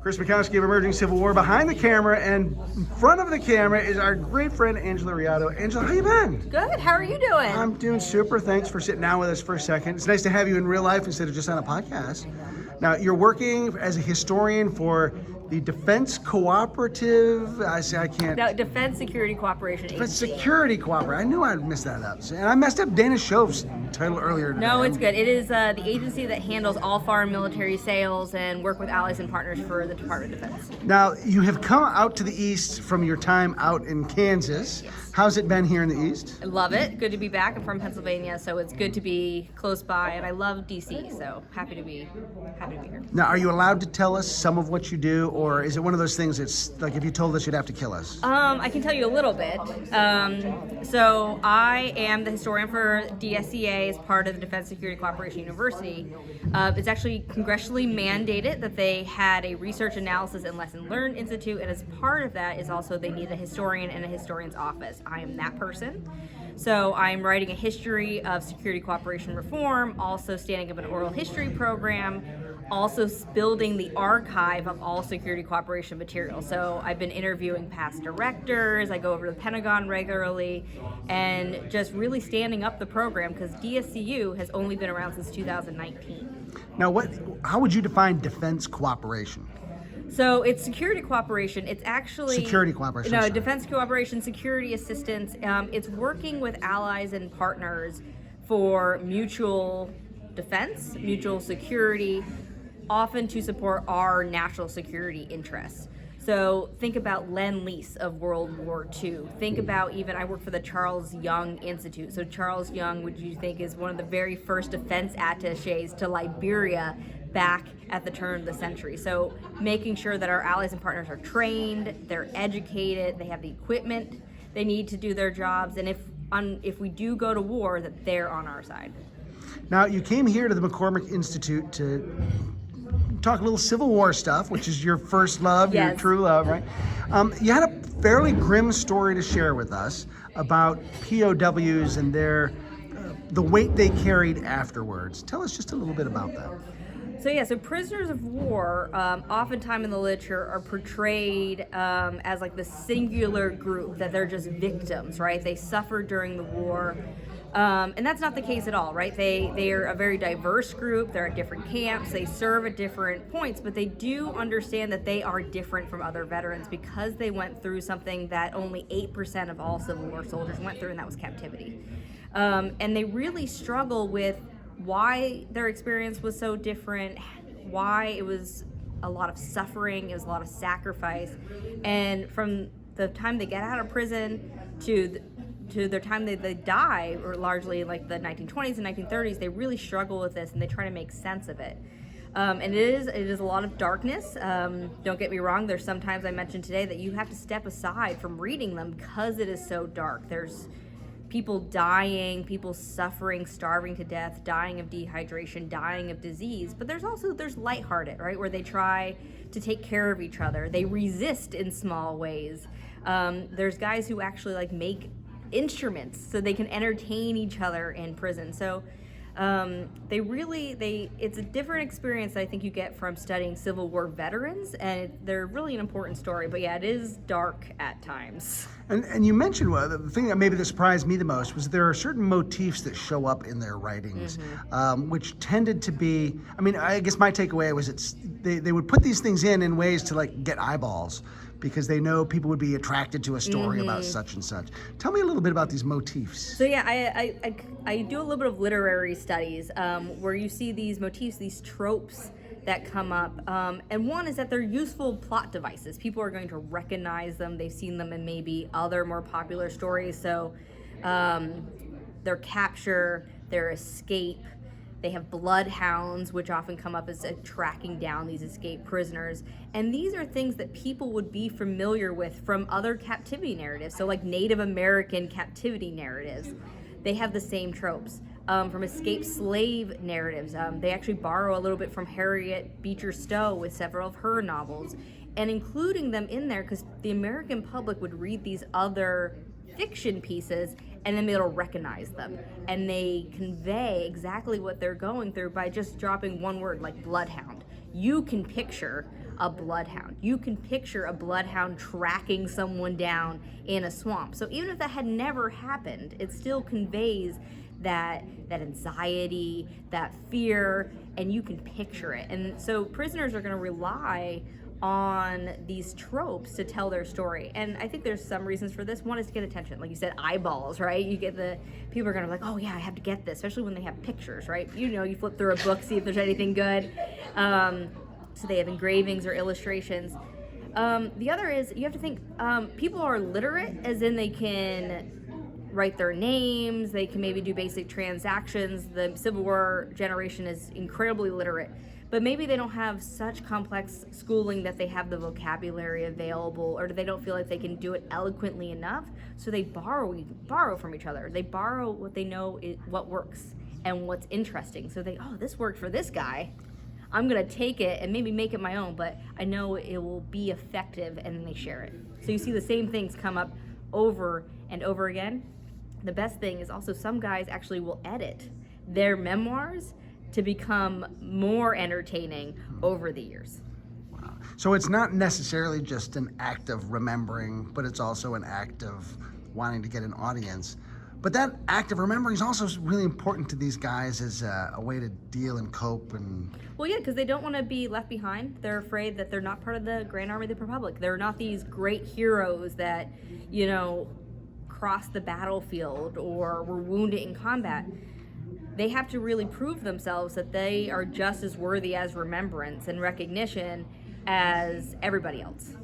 Chris Mackowski of Emerging Civil War behind the camera, and in front of the camera is our great friend Angela Riotto. Angela, how you been? Good. How are you doing? I'm doing super. Thanks for sitting down with us for a second. It's nice to have you in real life instead of just on a podcast. Now, you're working as a historian for the Defense Cooperative. I can't. No, Defense Security Cooperation Defense Agency. Security Cooperative. I knew I'd messed that up. And I messed up Dana Shove's title earlier today. No, it's good. It is the agency that handles all foreign military sales and work with allies and partners for the Department of Defense. Now, you have come out to the East from your time out in Kansas. Yes. How's it been here in the East? I love it. Good to be back. I'm from Pennsylvania, so it's good to be close by, and I love DC, so happy to be here. Now, are you allowed to tell us some of what you do, or is it one of those things that's like if you told us you'd have to kill us? I can tell you a little bit. So I am the historian for DSCA as part of the Defense Security Cooperation University. It's actually congressionally mandated that they had a research analysis and lesson learned institute, and as part of that is also they need a historian and a historian's office. I am that person. So I'm writing a history of security cooperation reform, also standing up an oral history program, also building the archive of all security cooperation material. So I've been interviewing past directors, I go over to the Pentagon regularly, and just really standing up the program because DSCU has only been around since 2019. Now, how would you define defense cooperation? So it's security cooperation. It's actually security cooperation. No, sorry. defense cooperation, security assistance. It's working with allies and partners for mutual defense, mutual security, often to support our national security interests. So think about Lend-Lease of World War II. Think about I work for the Charles Young Institute. So Charles Young, would you think, is one of the very first defense attaches to Liberia back at the turn of the century. So making sure that our allies and partners are trained, they're educated, they have the equipment they need to do their jobs, and if we do go to war, that they're on our side. Now, you came here to the McCormick Institute to talk a little Civil War stuff, which is your first love, Yes. your true love, right? You had a fairly grim story to share with us about POWs and the weight they carried afterwards. Tell us just a little bit about that. So prisoners of war, oftentimes in the literature, are portrayed as like the singular group, that they're just victims, right? They suffered during the war. And that's not the case at all, right? They are a very diverse group. They're at different camps. They serve at different points, but they do understand that they are different from other veterans because they went through something that only 8% of all Civil War soldiers went through, and that was captivity. And they really struggle with why their experience was so different, why it was a lot of suffering, it was a lot of sacrifice. And from the time they get out of prison to their time they die, or largely like the 1920s and 1930s, they really struggle with this and they try to make sense of it. And it is a lot of darkness. Don't get me wrong, there's sometimes I mentioned today that you have to step aside from reading them because it is so dark. There's people dying, people suffering, starving to death, dying of dehydration, dying of disease. But there's lighthearted, right, where they try to take care of each other. They resist in small ways. There's guys who actually make instruments so they can entertain each other in prison. So it's a different experience I think you get from studying Civil War veterans, and they're really an important story. But yeah, it is dark at times. And you mentioned the thing that surprised me the most was there are certain motifs that show up in their writings, which tended to be, I guess my takeaway was they would put these things in ways to get eyeballs, because they know people would be attracted to a story about such and such. Tell me a little bit about these motifs. So yeah, I do a little bit of literary studies where you see these motifs, these tropes that come up. And one is that they're useful plot devices. People are going to recognize them. They've seen them in maybe other more popular stories. So their capture, their escape. They have bloodhounds, which often come up as tracking down these escaped prisoners. And these are things that people would be familiar with from other captivity narratives. So like Native American captivity narratives, they have the same tropes. From escaped slave narratives, they actually borrow a little bit from Harriet Beecher Stowe with several of her novels, and including them in there because the American public would read these other fiction pieces and then they'll recognize them, and they convey exactly what they're going through by just dropping one word like bloodhound. You can picture a bloodhound. You can picture a bloodhound tracking someone down in a swamp. So even if that had never happened, it still conveys that anxiety, that fear, and you can picture it. And so prisoners are going to rely on these tropes to tell their story. And I think there's some reasons for this. One is to get attention. Like you said, eyeballs, right? You get the people are going to be like, oh yeah, I have to get this, especially when they have pictures, right? You know, you flip through a book, see if there's anything good. So they have engravings or illustrations. The other is you have to think people are literate, as in they can write their names, they can maybe do basic transactions. The Civil War generation is incredibly literate, but maybe they don't have such complex schooling that they have the vocabulary available, or they don't feel like they can do it eloquently enough, so they borrow from each other. They borrow what they know what works and what's interesting. So they, oh, this worked for this guy, I'm gonna take it and maybe make it my own, but I know it will be effective, and then they share it. So you see the same things come up over and over again. The best thing is also some guys actually will edit their memoirs to become more entertaining over the years. Wow. So it's not necessarily just an act of remembering, but it's also an act of wanting to get an audience. But that act of remembering is also really important to these guys as a way to deal and cope. And well, yeah, because they don't want to be left behind. They're afraid that they're not part of the Grand Army of the Republic. They're not these great heroes that, you know, crossed the battlefield or were wounded in combat. They have to really prove themselves that they are just as worthy as remembrance and recognition as everybody else.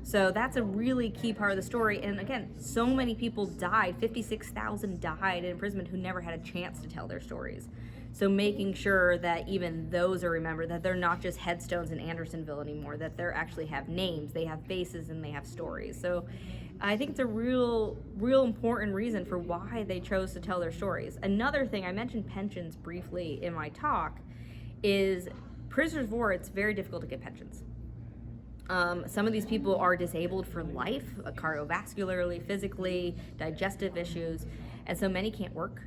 So that's a really key part of the story. And again, so many people died, 56,000 died in imprisonment who never had a chance to tell their stories. So making sure that even those are remembered, that they're not just headstones in Andersonville anymore, that they actually have names, they have faces, and they have stories. So I think it's a real important reason for why they chose to tell their stories. Another thing, I mentioned pensions briefly in my talk, is prisoners of war, it's very difficult to get pensions. Some of these people are disabled for life, cardiovascularly, physically, digestive issues, and so many can't work.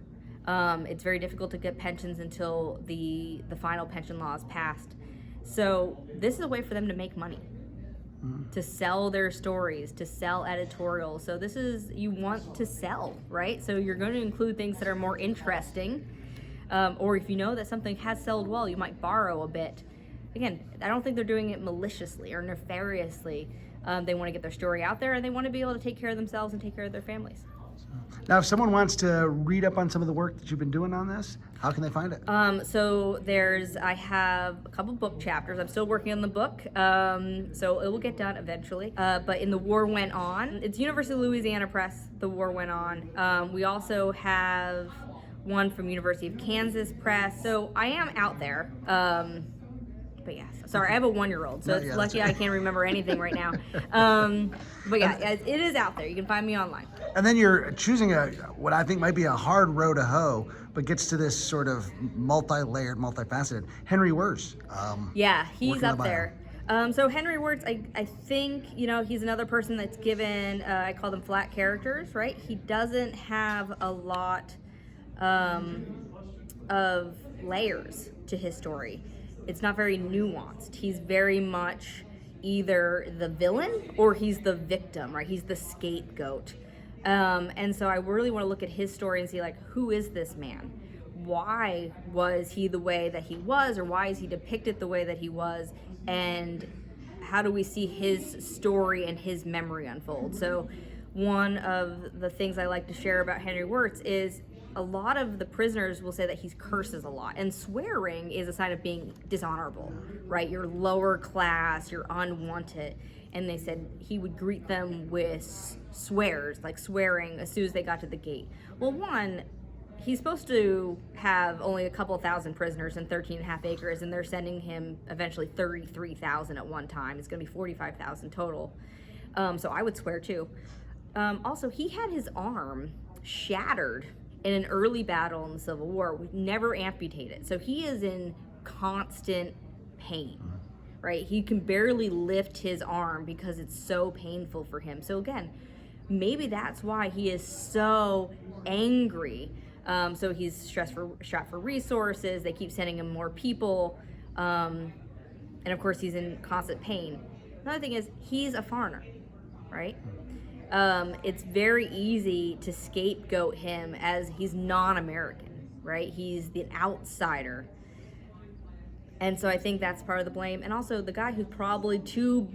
It's very difficult to get pensions until the final pension law is passed. So this is a way for them to make money, to sell their stories, to sell editorials. So this is, you want to sell, right? So you're going to include things that are more interesting, or if you know that something has sold well, you might borrow a bit. Again, I don't think they're doing it maliciously or nefariously. They want to get their story out there, and they want to be able to take care of themselves and take care of their families. now, if someone wants to read up on some of the work that you've been doing on this, how can they find it? So I have a couple book chapters. I'm still working on the book, so it will get done eventually. But in The War Went On, it's University of Louisiana Press, The War Went On. We also have one from University of Kansas Press. So I am out there. But yeah, sorry, I have a 1-year-old, so it's lucky I can't remember anything right now. But yeah, it is out there. You can find me online. And then you're choosing what I think might be a hard row to hoe, but gets to this sort of multi-layered, multifaceted Henry Wirz. Yeah, he's up there. So Henry Wirz, I think, you know, he's another person that's given, I call them flat characters, right? He doesn't have a lot of layers to his story. It's not very nuanced. He's very much either the villain or he's the victim, right? He's the scapegoat. And so I really want to look at his story and see, like, who is this man? Why was he the way that he was, or why is he depicted the way that he was? And how do we see his story and his memory unfold? So one of the things I like to share about Henry Wirz is a lot of the prisoners will say that he curses a lot, and swearing is a sign of being dishonorable, right? You're lower class, you're unwanted. And they said he would greet them with swears, like swearing as soon as they got to the gate. Well, one, he's supposed to have only a couple thousand prisoners and 13.5 acres, and they're sending him eventually 33,000 at one time. It's going to be 45,000 total. So I would swear too. Also, he had his arm shattered in an early battle in the Civil War, we never amputated. So he is in constant pain, right? He can barely lift his arm because it's so painful for him. So again, maybe that's why he is so angry. So he's strapped for resources. They keep sending him more people. And of course, he's in constant pain. Another thing is he's a foreigner, right? It's very easy to scapegoat him as he's non-American, right? He's the outsider. And so I think that's part of the blame. And also the guy who's probably to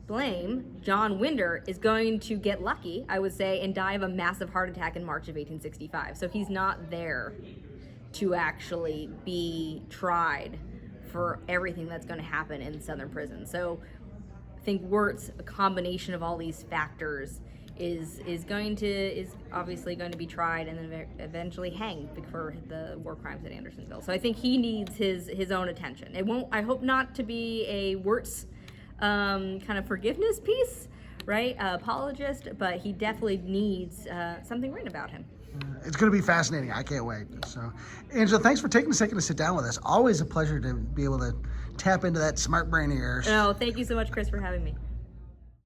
blame, John Winder, is going to get lucky, I would say, and die of a massive heart attack in March of 1865. So he's not there to actually be tried for everything that's going to happen in Southern prison. So I think Wirt's a combination of all these factors is obviously going to be tried and then eventually hanged for the war crimes at Andersonville. So I think he needs his own attention. It won't. I hope not to be a Wirt's kind of forgiveness piece, right? Apologist, but he definitely needs something written about him. It's going to be fascinating. I can't wait. So, Angela, thanks for taking a second to sit down with us. Always a pleasure to be able to tap into that smart brain of yours. Oh, thank you so much, Chris, for having me.